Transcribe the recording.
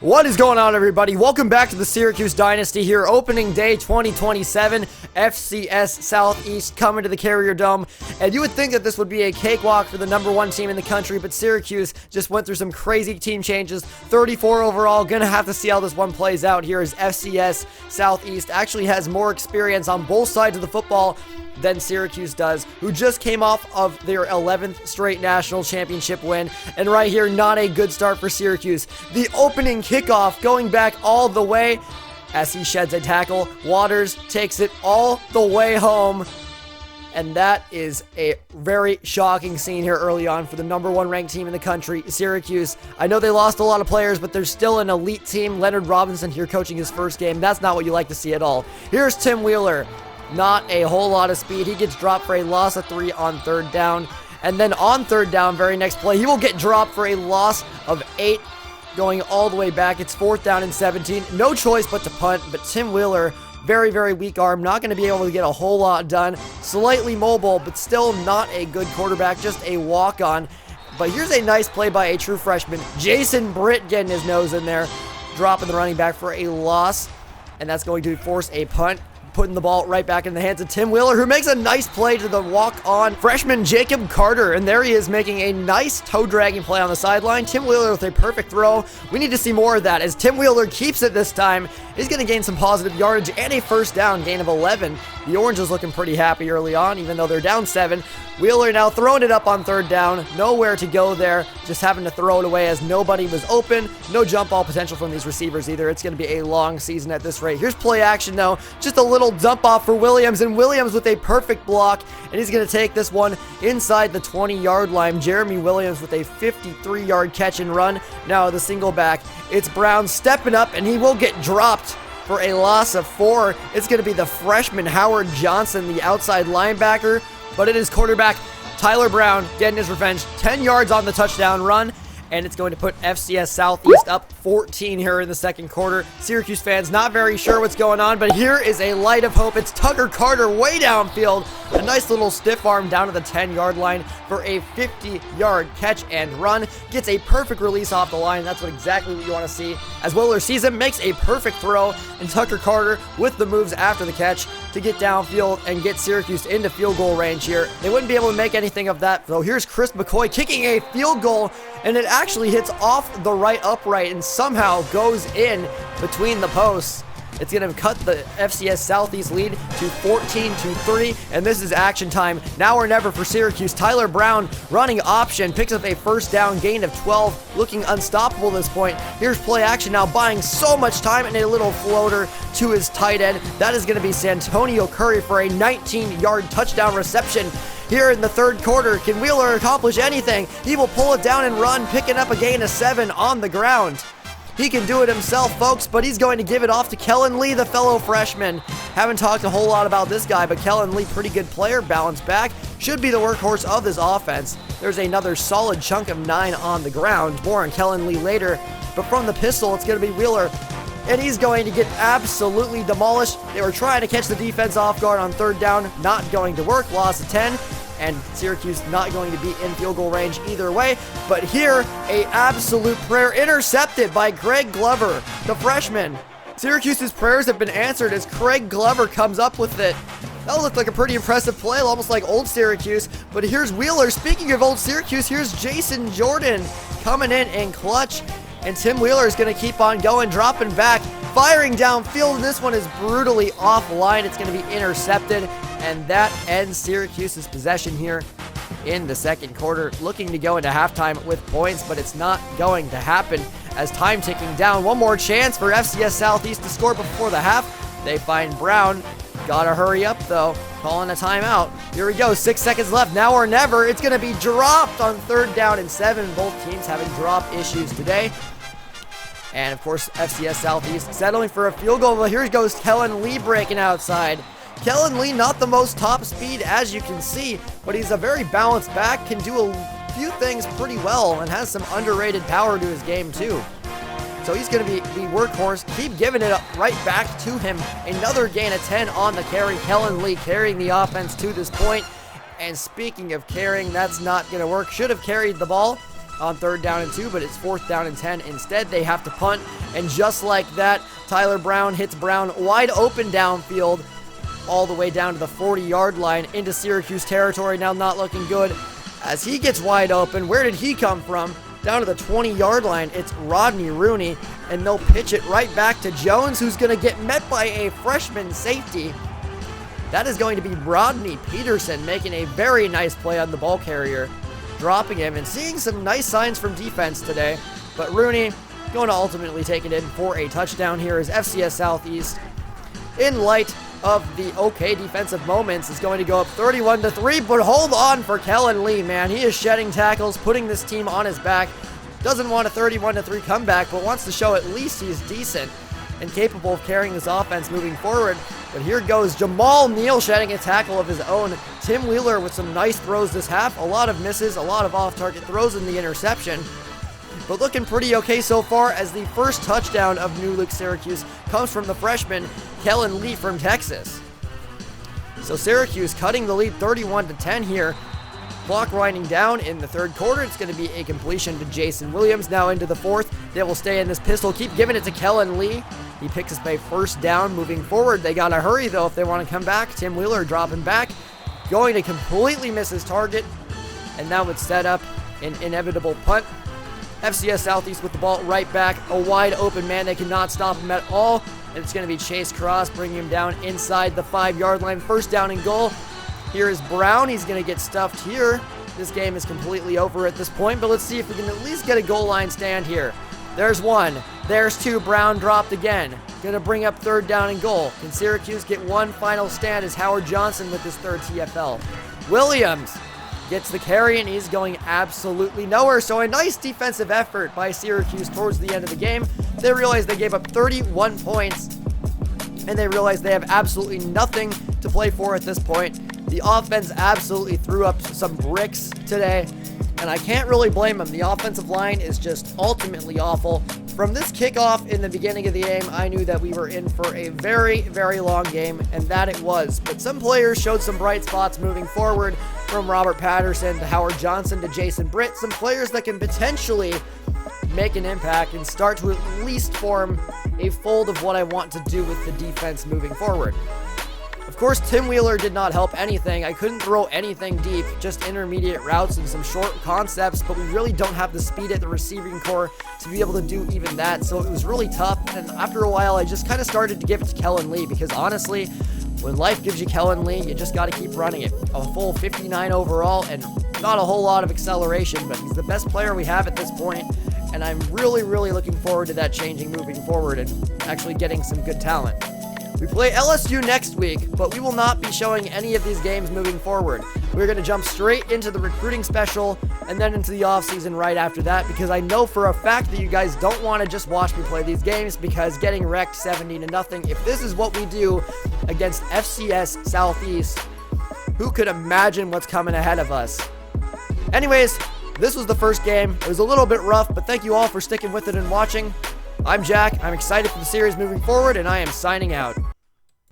What is going on, everybody? Welcome back to the Syracuse Dynasty here. Opening day 2027, FCS Southeast coming to the Carrier Dome. And you would think that this would be a cakewalk for the #1 team in the country, but Syracuse just went through some crazy team changes. 34 overall. Gonna have to see how this one plays out here as FCS Southeast actually has more experience on both sides of the football than Syracuse does, who just came off of their 11th straight national championship win. And right here, not a good start for Syracuse. The opening kickoff going back all the way as he sheds a tackle. Waters takes it all the way home. And that is a very shocking scene here early on for the #1 ranked team in the country, Syracuse. I know they lost a lot of players, but they're still an elite team. Leonard Robinson here coaching his first game. That's not what you like to see at all. Here's Tim Wheeler. Not a whole lot of speed. He gets dropped for a loss of 3 on third down. And then on third down, very next play, he will get dropped for a loss of 8 going all the way back. It's 4th down and 17. No choice but to punt, but Tim Wheeler, very, very weak arm, not going to be able to get a whole lot done. Slightly mobile, but still not a good quarterback, just a walk-on. But here's a nice play by a true freshman. Jason Britt getting his nose in there, dropping the running back for a loss. And that's going to force a punt, putting the ball right back in the hands of Tim Wheeler, who makes a nice play to the walk-on freshman Jacob Carter. And there he is making a nice toe-dragging play on the sideline. Tim Wheeler with a perfect throw. We need to see more of that as Tim Wheeler keeps it this time. He's going to gain some positive yardage and a first down gain of 11. The Orange is looking pretty happy early on, even though they're down 7. Wheeler now throwing it up on third down. Nowhere to go there. Just having to throw it away as nobody was open. No jump ball potential from these receivers either. It's going to be a long season at this rate. Here's play action though. Just a little dump off for Williams, and Williams with a perfect block. And he's going to take this one inside the 20-yard line. Jeremy Williams with a 53-yard catch and run. Now the single back. It's Brown stepping up, and he will get dropped for a loss of 4. It's going to be the freshman Howard Johnson, the outside linebacker. But it is quarterback Tyler Brown getting his revenge. 10 yards on the touchdown run. And it's going to put FCS Southeast up 14 here in the second quarter. Syracuse fans not very sure what's going on, but here is a light of hope. It's Tucker Carter way downfield. A nice little stiff arm down to the 10-yard line for a 50-yard catch and run. Gets a perfect release off the line. That's exactly what you want to see. As Wheeler sees him, makes a perfect throw. And Tucker Carter with the moves after the catch to get downfield and get Syracuse into field goal range here. They wouldn't be able to make anything of that, though. Here's Chris McCoy kicking a field goal, and it actually hits off the right upright and somehow goes in between the posts. It's going to cut the FCS Southeast lead to 14-3, and this is action time. Now or never for Syracuse. Tyler Brown running option, picks up a first down gain of 12, looking unstoppable at this point. Here's play action now, buying so much time, and a little floater to his tight end. That is going to be Santonio Curry for a 19-yard touchdown reception. Here in the third quarter, can Wheeler accomplish anything? He will pull it down and run, picking up a gain of 7 on the ground. He can do it himself, folks, but he's going to give it off to Kellen Lee, the fellow freshman. Haven't talked a whole lot about this guy, but Kellen Lee, pretty good player, balanced back. Should be the workhorse of this offense. There's another solid chunk of 9 on the ground. More on Kellen Lee later, but from the pistol, it's going to be Wheeler. And he's going to get absolutely demolished. They were trying to catch the defense off guard on third down. Not going to work. Loss of 10. And Syracuse not going to be in field goal range either way. But here, a absolute prayer intercepted by Craig Glover, the freshman. Syracuse's prayers have been answered as Craig Glover comes up with it. That looked like a pretty impressive play, almost like old Syracuse. But here's Wheeler. Speaking of old Syracuse, here's Jason Jordan coming in clutch. And Tim Wheeler is going to keep on going, dropping back, firing downfield. And this one is brutally offline. It's going to be intercepted. And that ends Syracuse's possession here in the second quarter. Looking to go into halftime with points, but it's not going to happen as time ticking down. One more chance for FCS Southeast to score before the half. They find Brown. Gotta hurry up, though. Calling a timeout. Here we go. 6 seconds left. Now or never. It's going to be dropped on third down and 7. Both teams having drop issues today. And, of course, FCS Southeast settling for a field goal. Well, here goes Kellen Lee breaking outside. Kellen Lee, not the most top speed, as you can see, but he's a very balanced back, can do a few things pretty well, and has some underrated power to his game, too. So he's going to be the workhorse. Keep giving it up right back to him. Another gain of 10 on the carry. Kellen Lee carrying the offense to this point. And speaking of carrying, that's not going to work. Should have carried the ball. on 3rd down and 2, but it's 4th down and 10. Instead, they have to punt, and just like that, Tyler Brown hits Brown wide open downfield, all the way down to the 40-yard line into Syracuse territory. Now not looking good as he gets wide open. Where did he come from? Down to the 20-yard line, it's Rodney Rooney, and they'll pitch it right back to Jones, who's going to get met by a freshman safety. That is going to be Rodney Peterson making a very nice play on the ball carrier, dropping him and seeing some nice signs from defense today. But Rooney going to ultimately take it in for a touchdown here as FCS Southeast, in light of the okay defensive moments, is going to go up 31-3, but hold on for Kellen Lee, man. He is shedding tackles, putting this team on his back. Doesn't want a 31-3 comeback, but wants to show at least he's decent and capable of carrying this offense moving forward. But here goes Jamal Neal shedding a tackle of his own. Tim Wheeler with some nice throws this half. A lot of misses, a lot of off-target throws in the interception. But looking pretty okay so far, as the first touchdown of New Look Syracuse comes from the freshman Kellen Lee from Texas. So Syracuse cutting the lead 31-10 here. Clock winding down in the 3rd quarter. It's going to be a completion to Jason Williams. Now into the 4th. They will stay in this pistol. Keep giving it to Kellen Lee. He picks up a 1st down moving forward. They got to hurry, though, if they want to come back. Tim Wheeler dropping back. Going to completely miss his target. And now it's set up an inevitable punt. FCS Southeast with the ball right back. A wide open man. They cannot stop him at all. And it's going to be Chase Cross bringing him down inside the 5-yard line. 1st down and goal. Here is Brown. He's going to get stuffed here. This game is completely over at this point, but let's see if we can at least get a goal line stand here. There's 1. There's 2. Brown dropped again. Going to bring up 3rd down and goal. Can Syracuse get one final stand as Howard Johnson with his 3rd TFL? Williams gets the carry, and he's going absolutely nowhere. So a nice defensive effort by Syracuse towards the end of the game. They realize they gave up 31 points, and they realize they have absolutely nothing to play for at this point. The offense absolutely threw up some bricks today, and I can't really blame them. The offensive line is just ultimately awful. From this kickoff in the beginning of the game, I knew that we were in for a very, very long game, and that it was. But some players showed some bright spots moving forward, from Robert Patterson to Howard Johnson to Jason Britt. Some players that can potentially make an impact and start to at least form a fold of what I want to do with the defense moving forward. Of course, Tim Wheeler did not help anything. I couldn't throw anything deep, just intermediate routes and some short concepts, but we really don't have the speed at the receiving core to be able to do even that, so it was really tough. And after a while, I just kind of started to give it to Kellen Lee, because honestly, when life gives you Kellen Lee, you just got to keep running it. A full 59 overall and not a whole lot of acceleration, but he's the best player we have at this point, and I'm really, really looking forward to that changing moving forward and actually getting some good talent. We play LSU next week, but we will not be showing any of these games moving forward. We're going to jump straight into the recruiting special and then into the offseason right after that, because I know for a fact that you guys don't want to just watch me play these games, because getting wrecked 70-0, if this is what we do against FCS Southeast, who could imagine what's coming ahead of us? Anyways, this was the first game. It was a little bit rough, but thank you all for sticking with it and watching. I'm Jack. I'm excited for the series moving forward, and I am signing out.